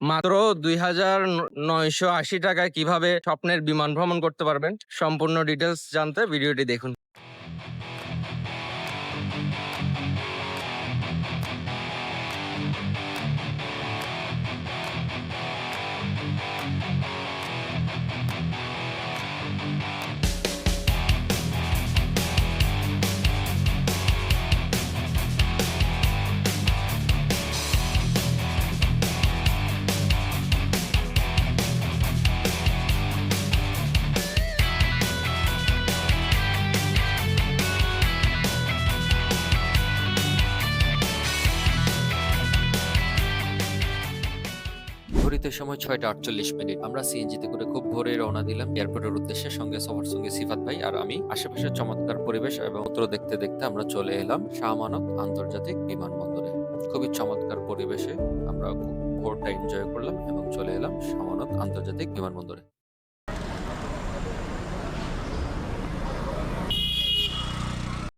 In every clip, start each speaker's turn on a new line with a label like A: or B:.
A: মাত্র ২,৯৮০ টাকায় কিভাবে স্বপ্নের বিমান ভ্রমণ করতে পারবেন, সম্পূর্ণ ডিটেলস জানতে ভিডিওটি দেখুন।
B: ঘড়িতে সময় ৬টা ৪৮ মিনিট। আমরা সিএনজিতে করে খুব ভোরে রওনা দিলাম এয়ারপোর্টের উদ্দেশ্যে। সবার সঙ্গে সিফাত ভাই আর আমি। আশেপাশের চমৎকার পরিবেশ এবং উত্তর দেখতে দেখতে আমরা চলে এলাম শাহ আমানত আন্তর্জাতিক বিমানবন্দরে। খুবই চমৎকার পরিবেশে আমরা খুব ভোরটা এনজয় করলাম এবং চলে এলাম শাহ আমানত আন্তর্জাতিক বিমানবন্দরে।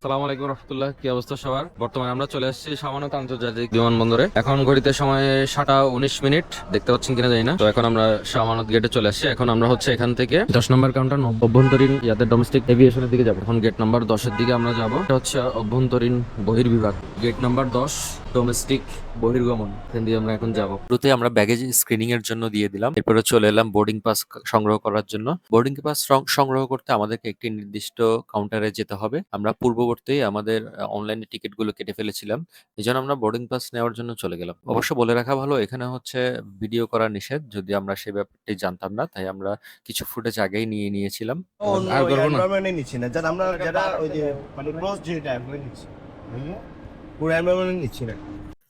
A: আসসালামু আলাইকুম রহমতুল্লাহ, কি অবস্থা সবার? বর্তমানে আমরা চলে আসছি শাহ আমানত আন্তর্জাতিক বিমানবন্দরে। এখন ঘড়িতে সময় 7টা 19 মিনিট, দেখতে পাচ্ছেন কিনা জানি না। তো এখন আমরা শাহ আমানত গেটে চলে আসছি। এখন আমরা হচ্ছে এখান থেকে 10 নম্বর কাউন্টার অভ্যন্তরীণ ডোমেস্টিক এভিয়েশনের দিকে যাবো। এখন গেট নাম্বার 10-এর দিকে আমরা যাবো। এটা হচ্ছে অভ্যন্তরীণ বহির্বিভাগ, গেট নাম্বার 10 ডোমেস্টিক বহির্গমন। এখান দিয়ে আমরা এখন যাবো।
B: শুরুতে আমরা ব্যাগেজ স্ক্রিনিং এর জন্য দিয়ে দিলাম, এরপরে চলে এলাম বোর্ডিং পাস সংগ্রহ করার জন্য। বোর্ডিং পাস সংগ্রহ করতে আমাদেরকে একটি নির্দিষ্ট কাউন্টারে যেতে হবে। আমরা পূর্ববর্তী আমাদের অনলাইনে টিকিট গুলো কেটে ফেলেছিলাম, এই জন্য আমরা বোর্ডিং পাস নেওয়ার জন্য চলে গেলাম। অবশ্য বলে রাখা ভালো, এখানে হচ্ছে ভিডিও করা নিষেধ, যদি আমরা সেই ব্যাপারটি জানতাম না, তাই আমরা কিছু ফুটেজ আগেই নিয়ে নিয়েছিলাম।
C: অন্য
A: আর করবো না।
C: এনভায়রনমেন্টে নিচ্ছি না, যারা আমরা যারা ওই যে মানে ক্লোজ যে এনভায়রনমেন্ট নিচ্ছি, পুরো এনভায়রনমেন্ট নিচ্ছি না।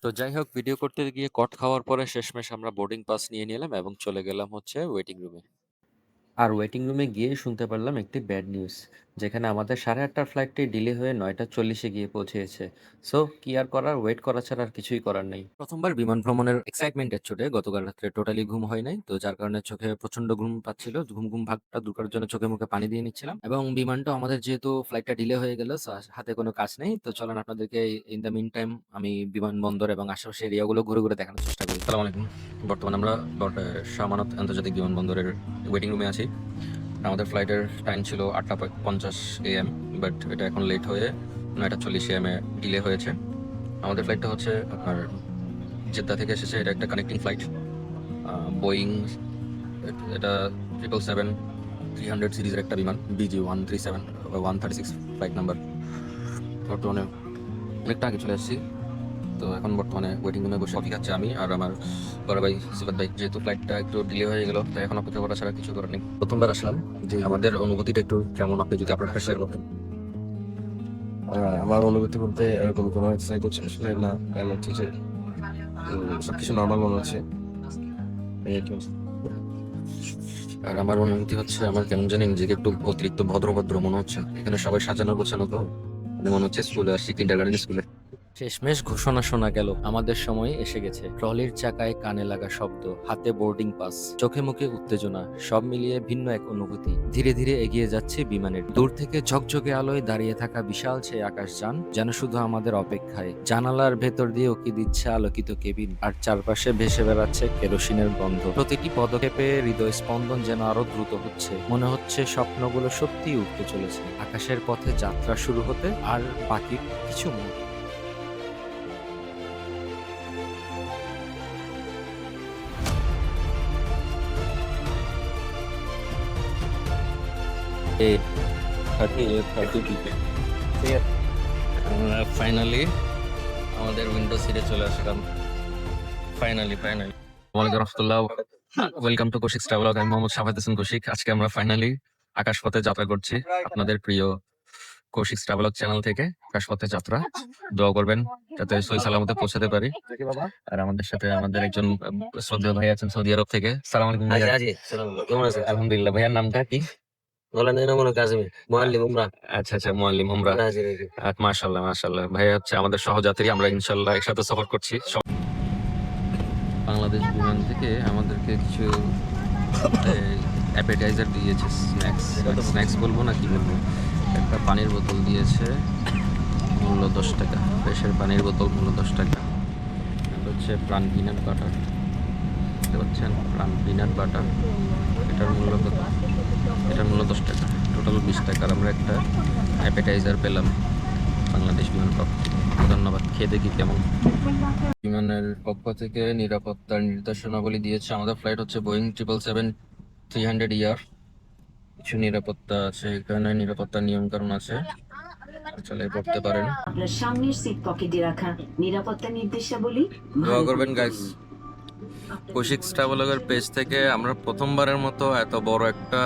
B: তো যাই হোক, ভিডিও করতে গিয়ে কট খাওয়ার পরে শেষমেশ আমরা বোর্ডিং পাস নিয়ে নিলাম এবং চলে গেলাম হচ্ছে ওয়েটিং রুমে। আর ওয়েটিং রুমে গিয়ে শুনতে পারলাম একটি ব্যাড নিউজ, যেখানে আমাদের 8:30টার ফ্লাইটটি ডিলে হয়ে 9টা 40-এ গিয়ে পৌঁছেছে। সো কি আর করার, ওয়েট করা ছাড়া আর কিছুই করার নেই। প্রথমবার বিমান ভ্রমণের এক্সাইটমেন্টের চোটে গতকাল রাত্রে টোটালি ঘুম হয় নাই, তো যার কারণে চোখে প্রচন্ড ঘুম পাচ্ছিল। ঘুম ভাগটা দূর করার জন্য চোখে মুখে পানি দিয়ে নিচ্ছিলাম। এবং বিমানটা আমাদের যেহেতু ফ্লাইটটা ডিলে হয়ে গেল, so হাতে কোনো কাজ নেই, তো চলেন আপনাদেরকে ইন দ্য মিন টাইম আমি বিমানবন্দর এবং আশেপাশের এরিয়াগুলো ঘুরে ঘুরে দেখানোর চেষ্টা করি।
A: আসসালামু আলাইকুম। বর্তমানে আমরা শাহ আমানত আন্তর্জাতিক বিমানবন্দরের ওয়েটিং রুমে আছি। আমাদের ফ্লাইটের টাইম ছিল 8:50 AM, বাট এটা এখন লেট হয়ে 9:40 AM এ ডিলে হয়েছে। আমাদের ফ্লাইটটা হচ্ছে আপনার জেদ্দা থেকে এসেছে। এটা একটা কানেক্টিং ফ্লাইট, বোয়িং, এটা 777-300 সিরিজের একটা বিমান, BG-137-136 ফ্লাইট নাম্বার। বর্তমানে অনেকটা আগে চলে আসছি। তো এখন বর্তমানে ওয়েটিং রুমে বসে কফি খাচ্ছে আমি আর আমার বড় ভাই সিফাত ভাই। যেহেতু ফ্লাইটটা একটু ডিলে হয়ে গেল, তাই এখন অপেক্ষা করা ছাড়া কিছু করার নেই। প্রথমবার আসলাম, যে আমাদের অনুভূতিটা একটু কেমন, আপনি যদি আপনার শেয়ার করতেন।
D: আমার অনুভূতি বলতে এরকম কোনো এক্সাইট হচ্ছে আসলে না, কারণ হচ্ছে যে সবকিছু নর্মাল মনে হচ্ছে। এই আর কি।
A: আর আমার অনুভূতি হচ্ছে, আমার কেমন জানি নিজেকে একটু অতিরিক্ত ভদ্র মনে হচ্ছে। এখানে সবাই সাজানো গোছানো, তো মনে হচ্ছে স্কুলে আসছি, কিন্ডারগার্টেন স্কুলে।
B: শেষমেশ ঘোষণা শোনা গেল, আমাদের সময় এসে গেছে। ট্রলির চাকায় কানে লাগা শব্দ, হাতে বোর্ডিং পাস, চোখে মুখে উত্তেজনা, সব মিলিয়ে ভিন্ন এক অনুভূতি। ধীরে ধীরে এগিয়ে যাচ্ছে বিমানের। দূর থেকে ঝকঝকে আলোয় দাঁড়িয়ে থাকা বিশাল সেই আকাশযান যেন শুধু আমাদের অপেক্ষায়। জানালার ভেতর দিয়ে উকি দিচ্ছে আলোকিত কেবিন, আর চারপাশে ভেসে বেড়াচ্ছে কেরোসিনের গন্ধ। প্রতিটি পদক্ষেপে হৃদয় স্পন্দন যেন আরো দ্রুত হচ্ছে। মনে হচ্ছে স্বপ্নগুলো সত্যিই উঠতে চলেছে আকাশের পথে, যাত্রা শুরু হতে আর বাকি কিছু মুহূর্ত।
A: ফাইনালি আমাদের উইন্ডো সিটে চলে আসলাম। ফাইনালি ওয়ালাইকুম রহমতুল্লাহ, ওয়েলকাম টু কৌশিক ট্রাভেল। আমি মোহাম্মদ শাফাত হোসেন কৌশিক। আজকে আমরা ফাইনালি আকাশপথে যাত্রা করছি আপনাদের প্রিয় কৌশিক ট্রাভেল চ্যানেল থেকে। আকাশপথে যাত্রা, দোয়া করবেন যাতে সহি সালামতে পৌঁছাতে পারি। আর আমাদের সাথে আমাদের একজন শ্রদ্ধেয় ভাই আছেন সৌদি আরব থেকে। সালাম আলাইকুম ভাইয়া।
E: কেমন আছে?
A: আলহামদুলিল্লাহ। ভাইয়ার নামটা কি? আচ্ছা, মুআল্লিম উমরা। মাশাআল্লাহ ভাইয়া হচ্ছে আমাদের সহযাত্রী। আমরা ইনশাআল্লাহ একসাথে সফর করছি। বাংলাদেশ বিমান থেকে আমাদেরকে কিছু অ্যাপেটাইজার দিয়েছে, স্ন্যাক্স বলবো না কি বলবো। একটা পানির বোতল দিয়েছে, মূল্য 10 টাকা। ফ্রেশের পানির বোতল মূল্য 10 টাকা। হচ্ছে প্রাণ পিনাট বাটার, দেখতে পাচ্ছেন পিনাট বাটার, এটার মূল্য কত? এটার মূল্য 10 টাকা, টোটাল 20 টাকার আমরা একটা অ্যাপেটাইজার পেলাম বাংলাদেশ বিমান পক্ষ থেকে। ধন্যবাদ। খেয়ে দেখি কেমন। বিমানের পক্ষ থেকে নিরাপত্তার নির্দেশনাবলী দিয়েছে। আমাদের ফ্লাইট হচ্ছে বোয়িং 777-300ER। কিছু নিরাপত্তা আছে এখানে, নিরাপত্তার নিয়ম কানুন আছে, চলে পড়তে পারেন।
E: আপনার সামনের সিট পকেটে রাখা নিরাপত্তা নির্দেশাবলী
A: দোয়া করবেন গাইস। কৌশিক ট্রাভেলগের পেজ থেকে আমরা প্রথমবারের মতো এত বড় একটা,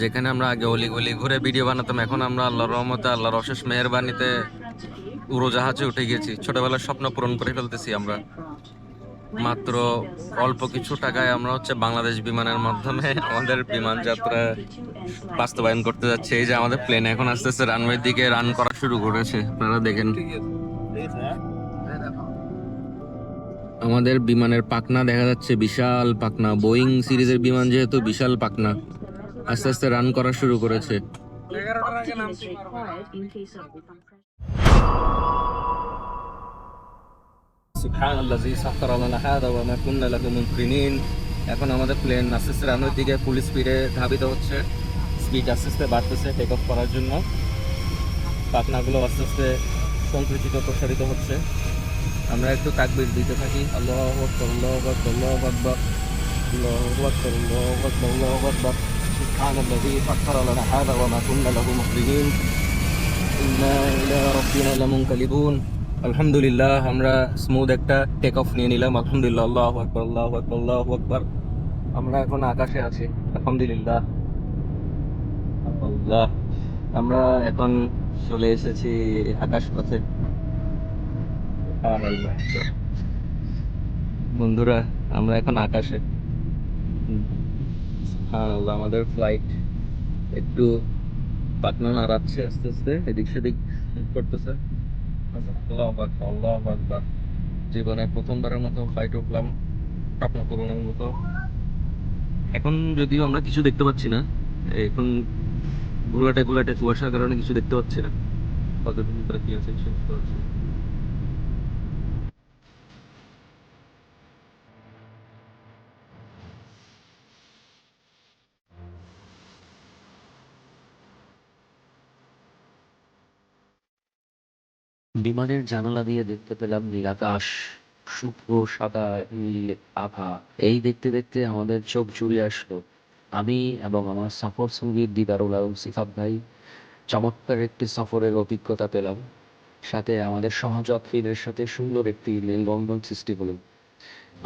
A: যেখানে আমরা আগে অলিগলি ঘুরে ভিডিও বানাতাম, এখন আমরা আল্লাহর রহমতে, আল্লাহর অশেষ মেহেরবানিতে উড়োজাহাজে উঠে গেছি। ছোটবেলার স্বপ্ন পূরণ করে ফেলতেছি আমরা। মাত্র অল্প কিছু টাকায় আমরা হচ্ছে বাংলাদেশ বিমানের মাধ্যমে আমাদের বিমান যাত্রা বাস্তবায়ন করতে যাচ্ছে। এই যে আমাদের প্লেন এখন আস্তে আস্তে রানওয়ের দিকে রান করা শুরু করেছে, আপনারা দেখেন। আমাদের বিমানের পাখনা দেখা যাচ্ছে, বিশাল পাখনা। বোয়িং সিরিজের বিমান যেহেতু, বিশাল পাখনা আস্তে আস্তে রান করা শুরু করেছে। সুবহানাল্লাযী সাখখারা লানা হাযা ওয়া মা কুন্না লাহু মুকরিনিন। এখন আমাদের প্লেন আস্তে আস্তে রানওয়ের দিকে ফুল স্পিডে ধাবিত হচ্ছে। স্পিড আস্তে আস্তে বাড়তেছে টেক অফ করার জন্য। পাখনাগুলো আস্তে আস্তে সংকুচিত প্রসারিত হচ্ছে। আমরা একটু তাকবীর দিতে থাকি, আল্লাহু আকবার, আল্লাহু আকবার, আল্লাহু আকবার, আল্লাহু আকবার, আল্লাহু আকবার, আল্লাহু আকবার। সুবহানাল্লাযী সাখখারা লানা হাযা ওয়া মা কুন্না লাহু মুকরিনিন, ইন্না ইলা রাব্বিনা লামুনকালিবুন। আলহামদুলিল্লাহ, আমরা স্মুথ একটা টেক অফ নিয়ে নিলাম। আলহামদুলিল্লাহ, আল্লাহু আকবার, আল্লাহু আকবার, আল্লাহু আকবার। আমরা এখন আকাশে আছি, আলহামদুলিল্লাহ। আল্লাহ, আমরা এখন চলে এসেছি আকাশ পথে। বন্ধুরা, আমরা এখন আকাশে। সুবহানাল্লাহ, আমাদের ফ্লাইট একটু পাখনা নাড়াচ্ছে আস্তে আস্তে, এদিক সেদিক করতেছে। আল্লাহু আকবার, আল্লাহু আকবার। জীবনে প্রথমবারের মতো ফ্লাইট উঠলাম, স্বপ্ন পূরণের মতো। এখন যদিও আমরা কিছু দেখতে পাচ্ছি না, এখন ঘোলাটে ঘোলাটে কুয়াশার কারণে কিছু দেখতে পাচ্ছি না। কতটুকু ভিতরে কি আছে কিছু বুঝতে পারছি না।
B: বিমানের জানালা দিয়ে দেখতে পেলাম নীল আকাশ, শুভ্র সাদা নীল আভা। এই দেখতে দেখতে আমাদের চোখ জুড়ে আসলো। আমি এবং আমার সফর সঙ্গী দিদারুল আলম সিফাত ভাই চমৎকার একটি সফরের অভিজ্ঞতা পেলাম। সাথে আমাদের সহযাত্রীদের সাথে সুন্দর একটি মেলবন্ধন সৃষ্টি হলো।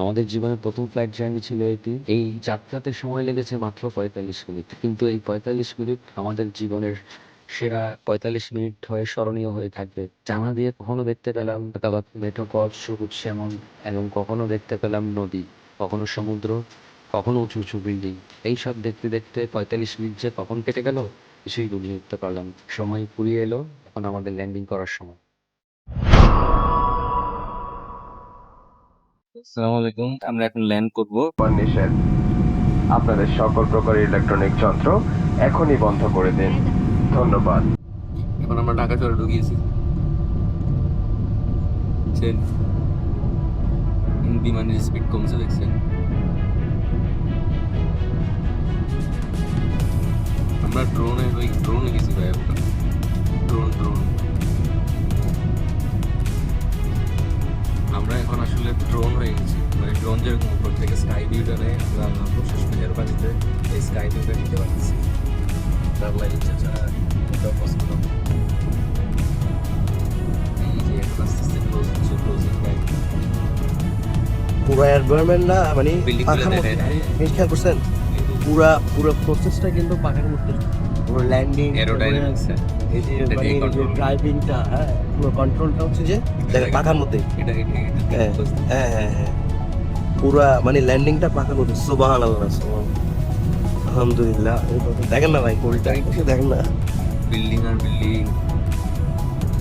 B: আমাদের জীবনের প্রথম ফ্লাইট জার্নি ছিল এটি। এই যাত্রাতে সময় লেগেছে মাত্র 45 মিনিট, কিন্তু এই 45 মিনিট আমাদের জীবনের সেরা 45 মিনিট হয়ে স্মরণীয় হয়ে থাকবে। জানলা দিয়ে কখনো দেখতে পেলাম মেঠো পথ, সবুজ শ্যামল, এবং কখনো দেখতে পেলাম নদী, কখনো সমুদ্র, কখনো উঁচু উঁচু বিল্ডিং। এইসব দেখতে দেখতে 45 মিনিট যে কখন কেটে গেল কিছুই বুঝে উঠতে পারলাম না। সময় ফুরিয়ে এলো, এখন আমাদের ল্যান্ডিং করার সময়।
A: আসসালামু আলাইকুম, আমরা এখন ল্যান্ড করব।
F: নিষেধ। আপনাদের সকল প্রকার ইলেকট্রনিক যন্ত্র এখনই বন্ধ করে দিন। ধন্যবাদ।
A: এখন আমরা ঢাকা শহরে ঢুকিয়েছি। বিমানের স্পিড কমছে দেখছেন। আমরা ড্রোনে গেছি ভাই, ড্রোন আমরা এখন আসলে ড্রোন হয়ে গেছি। মানে ড্রোন যেরকম উপর থেকে স্কাই ভিউটা নেয়, আমরা আল্লাহর বিশেষ মেহেরবানিতে এই স্কাই ভিউটা নিতে পারতেছি। তার লাগে হচ্ছে এটাও পছন্দ। এই যে এখন আস্তে আস্তে ক্লোজিং টাইম।
C: পুরো এনভায়রনমেন্ট না, মানে
A: বিল্ডিং
C: পাখার
A: গুলো
C: মধ্যে।
A: দেখেন,
C: জিনিস খেয়াল করছেন, পুরো প্রসেসটা কিন্তু পাখার মধ্যে। পুরো ল্যান্ডিং,
A: এরোডাইনামিক্স
C: এই যে
A: এটা
C: মানে
A: দিয়ে
C: এই যে
A: control।
C: ড্রাইভিংটা, হ্যাঁ, পুরো কন্ট্রোলটা হচ্ছে যে দেখেন পাখার মধ্যে।
A: এটা
C: হ্যাঁ হ্যাঁ হ্যাঁ হ্যাঁ, পুরা মানে ল্যান্ডিংটা পাখার মধ্যে। সুবহানাল্লাহ, আলহামদুলিল্লাহ। দেখেন না ভাই, কোলটা দেখেন না।
A: বিল্ডিং আর বিল্ডিং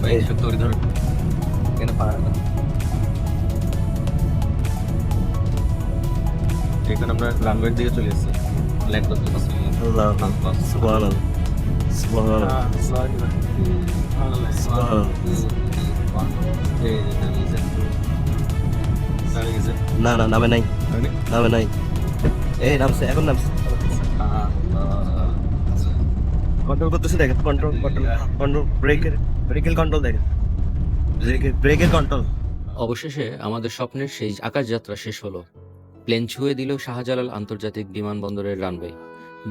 A: ভাই, সত্যি করে ধর কেন পারা না। এখন আমরা রানওয়ের দিকে চলে এসেছি, ল্যান্ড করতে পারছি।
C: আল্লাহ, সুবহানাল্লাহ, সুবহানাল্লাহ, সুবহানাল্লাহ। না না, নামে নাই। নামে নাই, এই নামছে, এখন নামছে। কন্ট্রোল করতেছে, দেখেন কন্ট্রোল ব্রেকের কন্ট্রোল দেখেন, ব্রেকের কন্ট্রোল।
B: অবশেষে আমাদের স্বপ্নের সেই আকাশযাত্রা শেষ হলো। প্লেন ছুঁয়ে দিল শাহজালাল আন্তর্জাতিক বিমানবন্দরের রানওয়ে।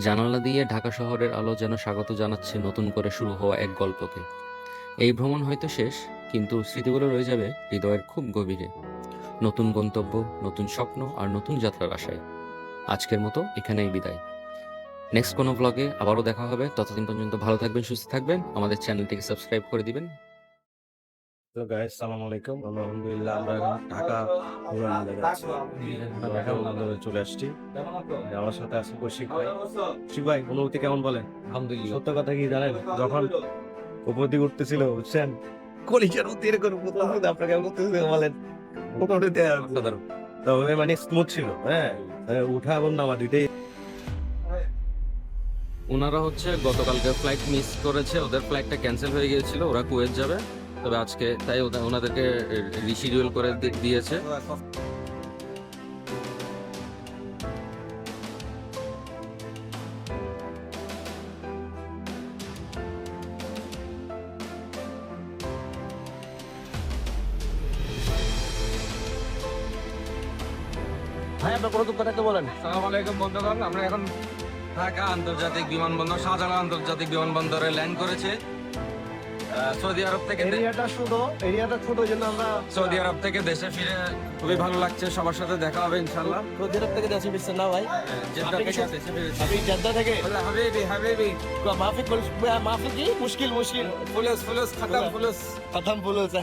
B: জানালা দিয়ে ঢাকা শহরের আলো যেন স্বাগত জানাচ্ছে নতুন করে শুরু হওয়া এক গল্পকে। এই ভ্রমণ হয়তো শেষ, কিন্তু স্মৃতিগুলো রয়ে যাবে হৃদয়ের খুব গভীরে। নতুন গন্তব্য, নতুন স্বপ্ন আর নতুন যাত্রার আশায়। আজকের মতো এখানেই বিদায়। নেক্সট কোনো ব্লগে আবারও দেখা হবে। ততদিন পর্যন্ত ভালো থাকবেন, সুস্থ থাকবেন। আমাদের চ্যানেলটিকে সাবস্ক্রাইব করে দিবেন।
C: তো গাইস, সালাম আলাইকুম। আলহামদুলিল্লাহ, আমরা এখন ঢাকা বিমানবন্দরে আছি। ঢাকা বিমানবন্দরে চলে আসছি। আমার সাথে আছে কৌশিক ভাই। কৌশিক ভাই, অনুভূতি কেমন বলেন?
A: আলহামদুলিল্লাহ।
C: সত্য কথা কি জানেন, যখন উপর দিকে উঠতেছিল, বুঝছেন, কলিজার মধ্যে এরকম আপনাকে কেমন করতেছিল বলেন? তবে মানে স্মুথ ছিল, হ্যাঁ, উঠা এবং নামা দুইটাই।
A: ওনারা হচ্ছে গতকালকে ফ্লাইট মিস করেছে, ওদের ফ্লাইটটা ক্যান্সেল হয়ে গিয়েছিল, ওরা কুয়েত যাবে। তবে আজকে তাই ওনাদেরকে রিশিডিউল করে দিয়েছে।
C: ভাই, আপনার কোনো কথা তো বলেন।
A: আসসালামু আলাইকুম বন্ধুগণ, আমরা এখন ঢাকা আন্তর্জাতিক বিমানবন্দর, শাহজালাল আন্তর্জাতিক বিমানবন্দরে ল্যান্ড করেছে। সৌদি আরব থেকে
C: এরিয়াটা ছোট, ওই জন্য আমরা
A: সৌদি আরব থেকে দেশে ফিরে খুবই ভালো লাগছে। সবার সাথে দেখা হবে ইনশাআল্লাহ।
C: সৌদি আরব থেকে দেশে ফিরছেন না ভাই?
A: জেদ্দা থেকে দেশে ফিরেছি।
C: আপনি জেদ্দা থেকে?
A: হাবিবি হাবিবি
C: মাফি কি মুশকিল
A: ফুলুস খতম ফুলুস।
C: খতম ফুলুস।